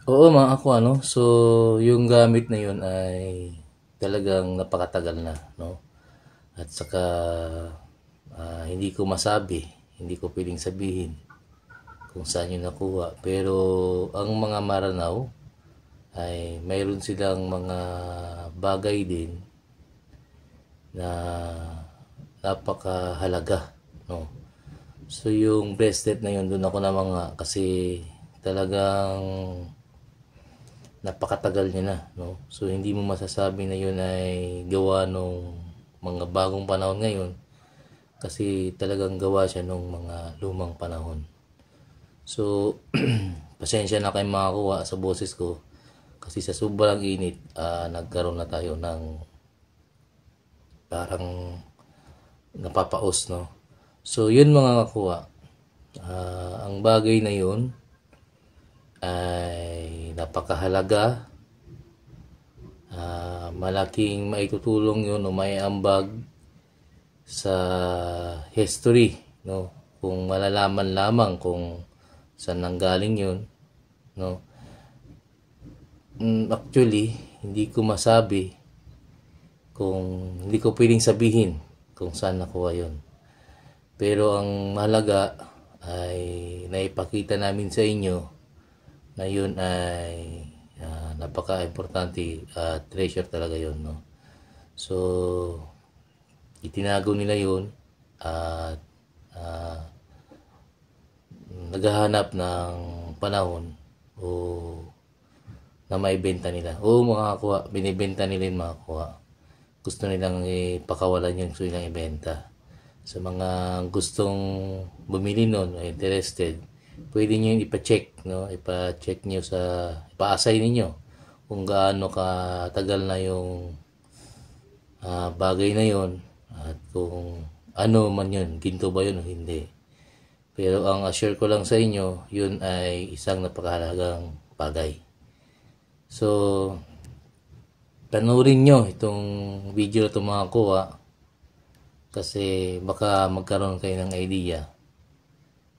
Oo, mga ako ano. So, yung gamit na yun ay talagang napakatagal na, no? At saka hindi ko masabi, hindi ko pwedeng sabihin kung saan yun nakuha. Pero ang mga Maranao ay mayroon silang mga bagay din na napakahalaga, no? So, yung bracelet na yun, doon ako na mga kasi talagang napakatagal niya na, no? So hindi mo masasabi na yun ay gawa nung mga bagong panahon ngayon kasi talagang gawa siya nung mga lumang panahon. So pasensya na kayo mga kuha sa boses ko kasi sa sobrang init nagkaroon na tayo ng parang napapaos, no? So yun mga kuha, ang bagay na yun ay napakahalaga. Malaking maitutulong yun o may ambag sa history, no? Kung malalaman lamang kung saan nanggaling yun, no? Actually, hindi ko masabi kung hindi ko pwedeng sabihin kung saan nakuha yun. Pero ang mahalaga ay naipakita namin sa inyo na yun ay napaka-importante, treasure talaga yun, no? So, itinago nila yun at naghahanap ng panahon o na maibenta nila. O mga kuha, binibenta nila yung mga kuha. Gusto nilang ipakawalan yung gusto nilang ibenta. Sa mga gustong bumili nun o interested, pwede nyo yung ipa-check, no? Ipa-check nyo ipa-assign ninyo kung gaano katagal na yung bagay na yon at kung ano man yun, ginto ba yun o hindi. Pero ang assure ko lang sa inyo, yun ay isang napakahalagang bagay. So, panoorin nyo itong video na itong mga kuha kasi baka magkaroon kayo ng idea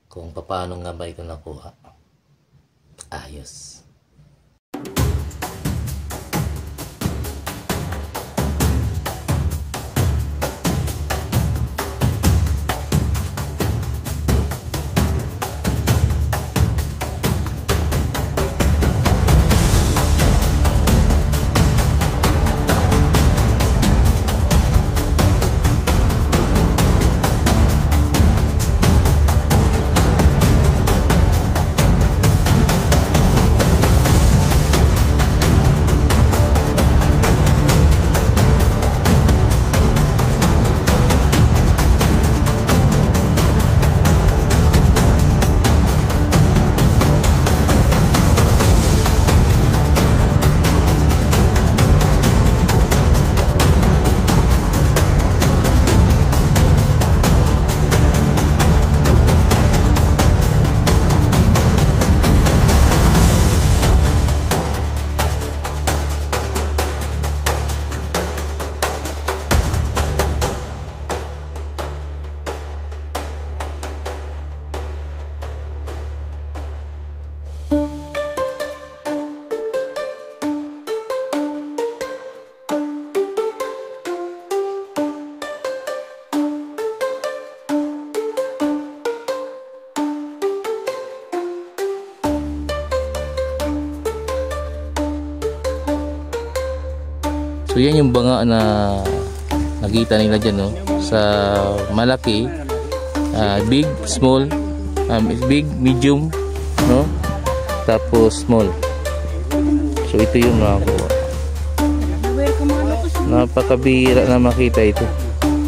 kung paano nga ba ito nakuha. Ayos. So yan yung banga na nakita nila dyan, no? Sa malaki, big, small, big, medium, no? Tapos small. So ito yung nakakuha. Napakabihira na makita ito.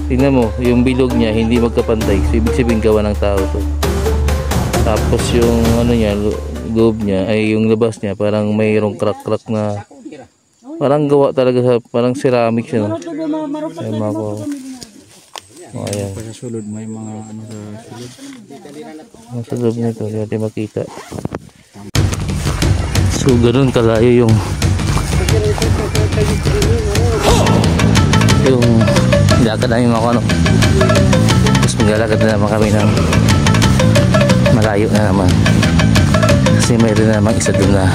Tingnan mo, yung bilog niya hindi magkapantay. So ibig sabihin gawa ng tao to. Tapos yung ano niya, loob niya, ay yung labas niya parang mayroong crack-crack na parang gawa talaga sa parang ceramic siya, no? Ay, mga ko. Oh, ayan. Sa sulod may mga ano sa sulod. Sa loob nito, hindi natin makita. So ganun kalayo yung lakad namin mga ano. Tapos maglalakad na naman kami ng malayo na naman kasi mayroon na naman isa doon na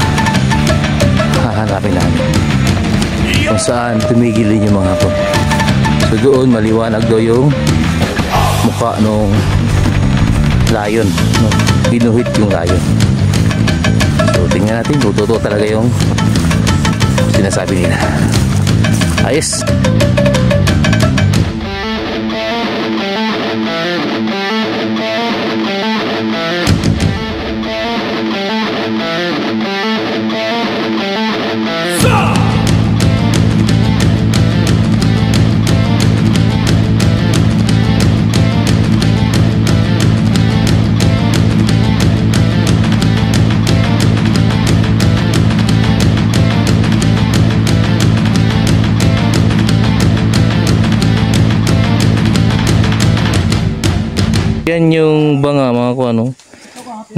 hanapin namin kung saan tumigil din yung mga hapon. So doon maliwanag daw yung mukha nung lion, no? Binuhit yung lion. So tingnan natin kung totoo talaga yung sinasabi nila. Ayos. Yan yung banga mga kuano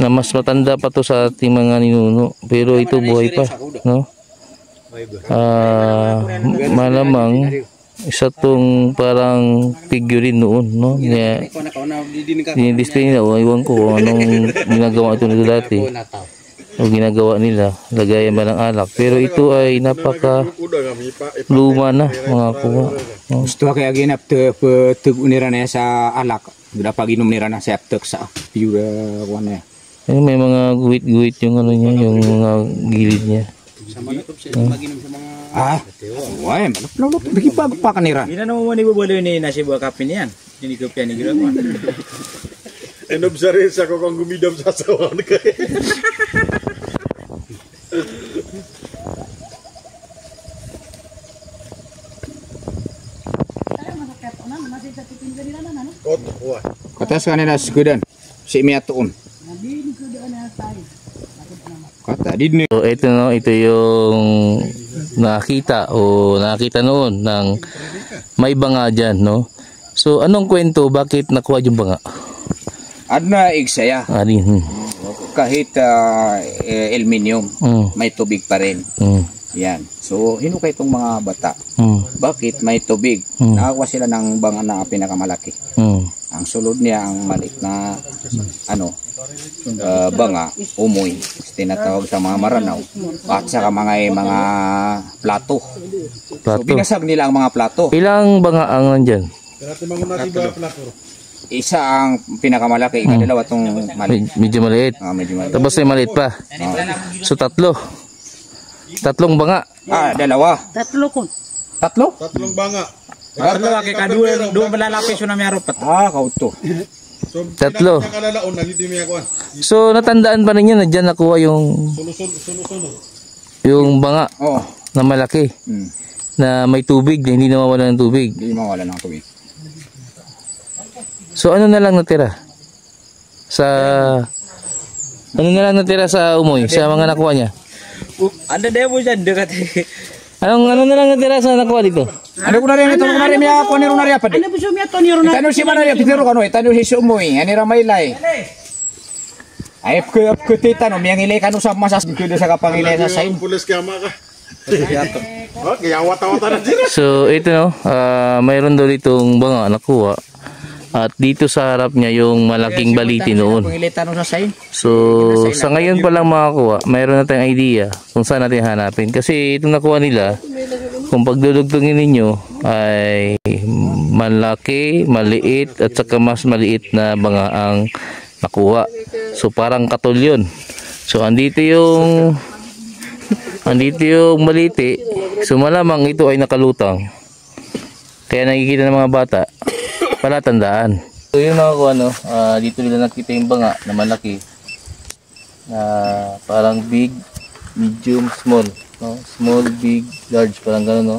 na mas matanda pa to sa ating mga ninuno, pero ito buhay pa, no? Malamang isa tong parang figurine noon, no? Display nila, iwan ko kung anong ginagawa ito nila dati o ginagawa nila, lagayan ba ng alak, pero ito ay napaka luma na mga kuha, no? Gusto kaya ginap unira na sa alak. Sudah pag inom nira na sa aptek sa pure kuan ya. May mga guhit-guhit yung ano niya, yung mga gilid niya. Sama na to siya mag-inom sa mga Why, malap bagi pa kanira. Hindi na naman ibubalo ni nasi buah kape niyan. Ini kopi ni gira ko. observe sa ko kung gumidam sa sawan kay. Katas kanina sikudan. Si miatuon. Kata din. So ito no, ito yung nakita noon ng may banga dyan, no? So anong kwento, bakit nakuha yung banga? Adna igsaya. Arin. Kahit aluminium, may tubig pa rin. Yan. So, hinukay itong mga bata. Bakit? May tubig. Nakakuha sila ng banga na pinakamalaki. Ang sulod niya, ang maliit na banga, umoy. Tinatawag sa mga maranaw. At saka mga plato. So, binasag nila ang mga plato. Ilang banga ang nandyan? Isa ang pinakamalaki, ikadalawa itong maliit. Medyo maliit. Medyo maliit. Tapos may maliit pa. So tatlo. Tatlong banga. Dalawa. Tatlo ko. Tatlo? Tatlong banga. Dalawa kay kadua do malalapis yun na may arupat. Kauto. So, Tatlo. nakalalaon na dito may kuan. So natandaan pa ninyo na dyan nakuha yung yung banga na malaki. Na may tubig, na hindi nawawala ng tubig. Hindi mawala ng tubig. So ano na lang natira? Ano na lang natira sa umoy, sa mga nakuha niya? Ada demo dyan dekat. Ano na lang natira sa nakuha dito? Ano ko na rin ito na rin miya ko ni Ronaria pa. Ano gusto mo Tony Ronaldo? Tanong si Manaria pitiro kano, tanong si Sumoy, ani ra maylay. Ay ko tita no miyang ilay kanu sa masas ko sa kapangilay sa sain. Pulis kama ka. Okay, awat-awat na dito. So ito no, mayroon daw ditong banga nakuha. At dito sa harap niya yung malaking baliti noon. So sa ngayon pa lang makakuha, mayroon na tayong idea kung saan natin hanapin. Kasi itong nakuha nila, kung pagdudugtungin ninyo ay malaki, maliit at saka mas maliit na banga ang nakuha. So parang katol yun. So andito yung maliti. So malamang ito ay nakalutang. Kaya nakikita ng mga bata palatandaan. So yun mga dito nila nakita yung banga na malaki. Parang big, medium, small. No? Small, big, large. Parang gano'n, no?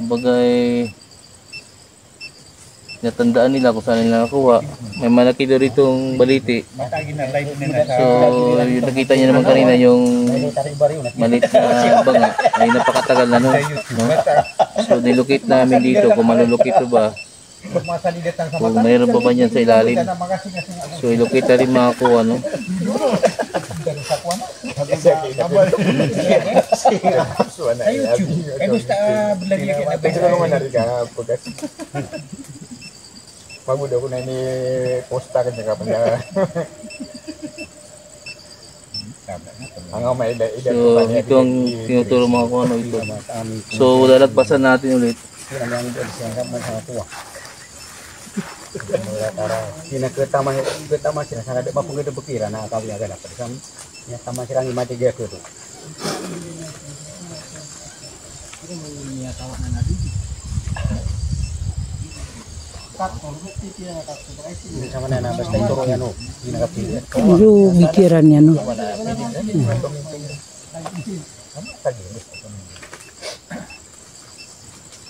Bagay natandaan nila kung saan nila nakuha. May malaki doon itong baliti. So yung nakita niyo naman kanina yung maliit na banga ay napakatagal na no? So nilukit namin dito kung malulukit ito ba, kung mayroon pa ba niyan sa ilalim. So ilukit na rin makakuha no? Pagod ako na ini posta kan kapan ya. Ang may ida So, ito ang tinuturo mga kung ano ito. So, lalagpasan natin ulit. Kinakita man sila sana di ba kung gado bukira na kawya gala pa sam ya tama sila ngi mati gaya ko to sama na basta ituro yan o ginagapili Yung mikiran niya, no?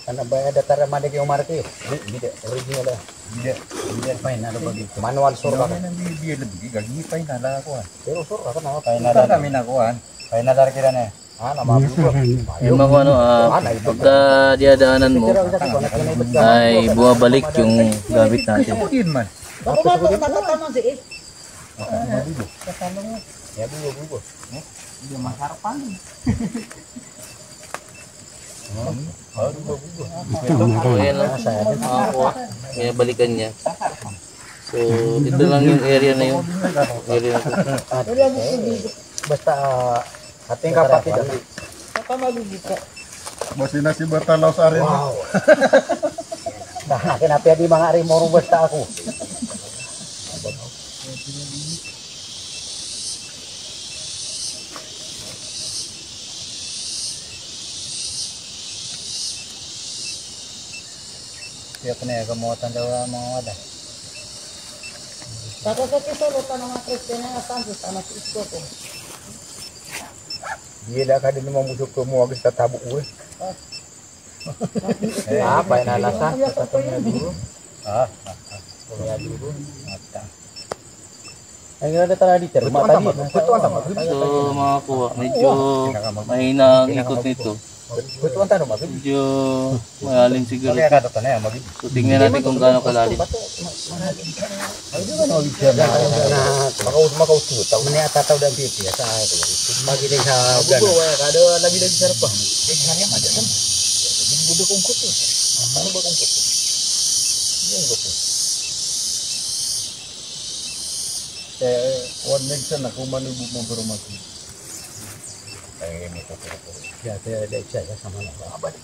Karena bayar data madik yung market bida original lah bida pain ada bagi manual surga dia lebih gagi pain ada kuan pero surga kan apa pain ada kami nakuan pain ada kira ne nama Yung mga ano, pagka diadaanan mo, ay bumabalik yung gamit natin. ya bu dia masarapan So, ayan lang. Makakuha. Kaya balikan niya. So, ito lang yung area na yun. Area na to. basta ating kapatid Masih nasi bertalau sa rin. wow nah kenapa di mga ari morong basta ako Siya pa na gamutan daw mga wala. Saka sa kisalo pa ng mga Kristiyano na santos, anak isko ko. Dia ka din mo musuk ko mo agis tatabo ko. Apa yang alasa? Katanya dulu. Katanya dulu. Mata. Ay ada tara di terma tadi. Betul tama. So, mga kuha, medyo mahina ang ikot nito. Betul tama mabig. Medyo malalim siguro. Kaya ka na yan mabig. So, tingnan natin kung gaano kalalim. Makautu tahu ni atataw dan pipi sa ako. Magiling sa gana. Kada lagi sarap pa. Kaya ada kan. Budo kong kuto. Ano ba kong kuto? Yan ko. One mention ako manubog mo pero mati. Ay nito ko. Ya saya ada cek sama lah. Abad.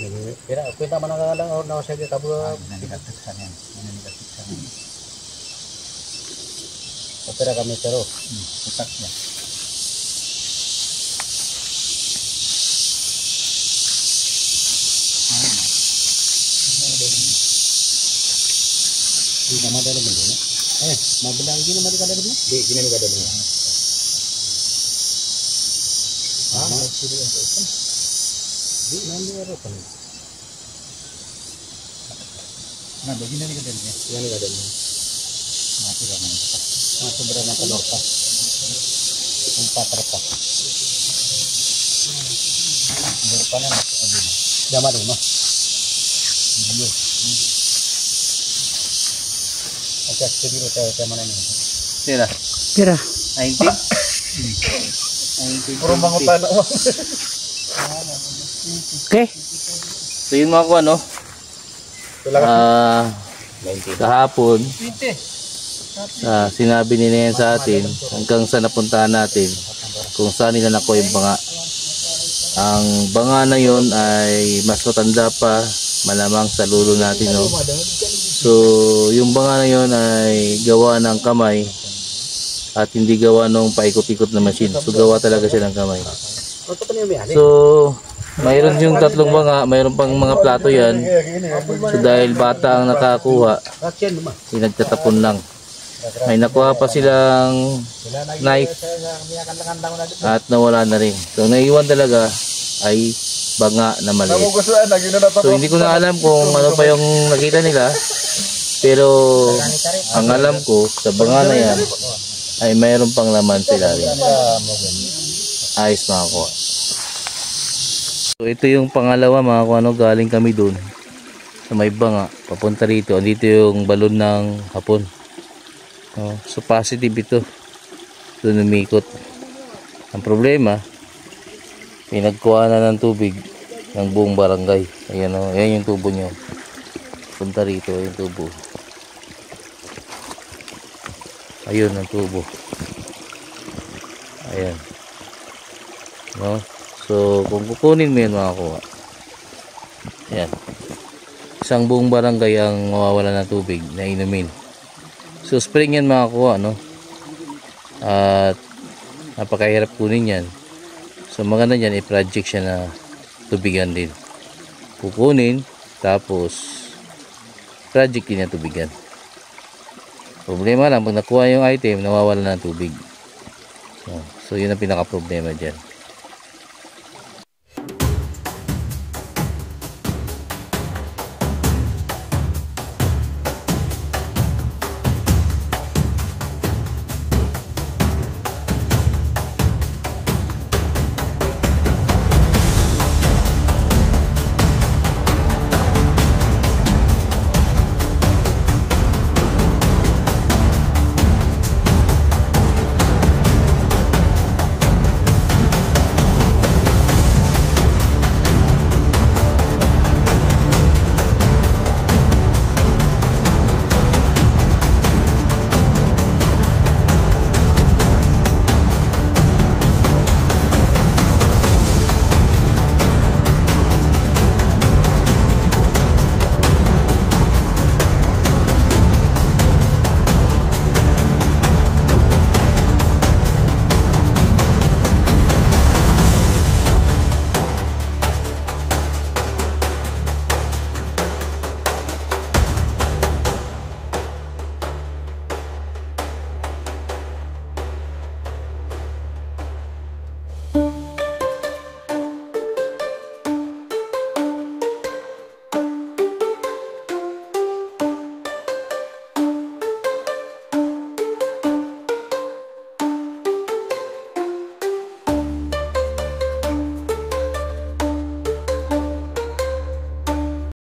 Ini kira kita mana kadang orang saya ke kabur dikatakan sana. Mana dikatakan. Opera kami terus. Pusatnya. Di nama dalam ini. Mau bilang gini mau dikada dulu? Di gini dikada dulu. Di nanti ada apa? Nah, begini nih kadang-kadang. Yang dikada dulu. Mati dah mana? Masuk berapa telur pas? 4 repas. Berapa nama? Jamar rumah. Iya. Oke, jadi kita mana nih? Sira, Pira. 90? Puro mangutan ako. Okay. So, yun mga kuha, no? Kahapon, sinabi nila yan sa atin hanggang sa napuntahan natin kung saan nila nakuha yung banga. Ang banga na yun ay mas matanda pa, malamang sa lulo natin, no? So yung banga na yun ay gawa ng kamay at hindi gawa ng paikot-ikot na machine. So gawa talaga siya ng kamay. So mayroon yung tatlong banga, mayroon pang mga plato yan. So dahil bata ang nakakuha, pinagtatapon lang. May nakuha pa silang knife at nawala na rin. So naiwan talaga ay banga na maliit. So hindi ko na alam kung ano pa yung nakita nila. Pero ang alam ko sa banga na yan ay mayroon pang laman sila rin. Ayos mga kuha. So ito yung pangalawa mga kuha, no? Galing kami dun sa may banga papunta rito. Andito yung balon ng hapon. So positive ito. Doon umikot. Ang problema, pinagkuha na ng tubig ng buong barangay. Ayan o, ayan yung tubo nyo. Punta rito yung tubo. Ayun ang tubo. Ayan. No? So, kung kukunin mo yan mga kuha. Ayan. Isang buong barangay ang mawawala ng tubig na inumin. So, spring yan mga kuha, no? At napakahirap kunin yan. So, maganda dyan, i-project siya na tubigan din. Kukunin, tapos project din na tubigan. Problema lang, pag nakuha yung item, nawawala ng tubig. So yun ang pinaka-problema dyan.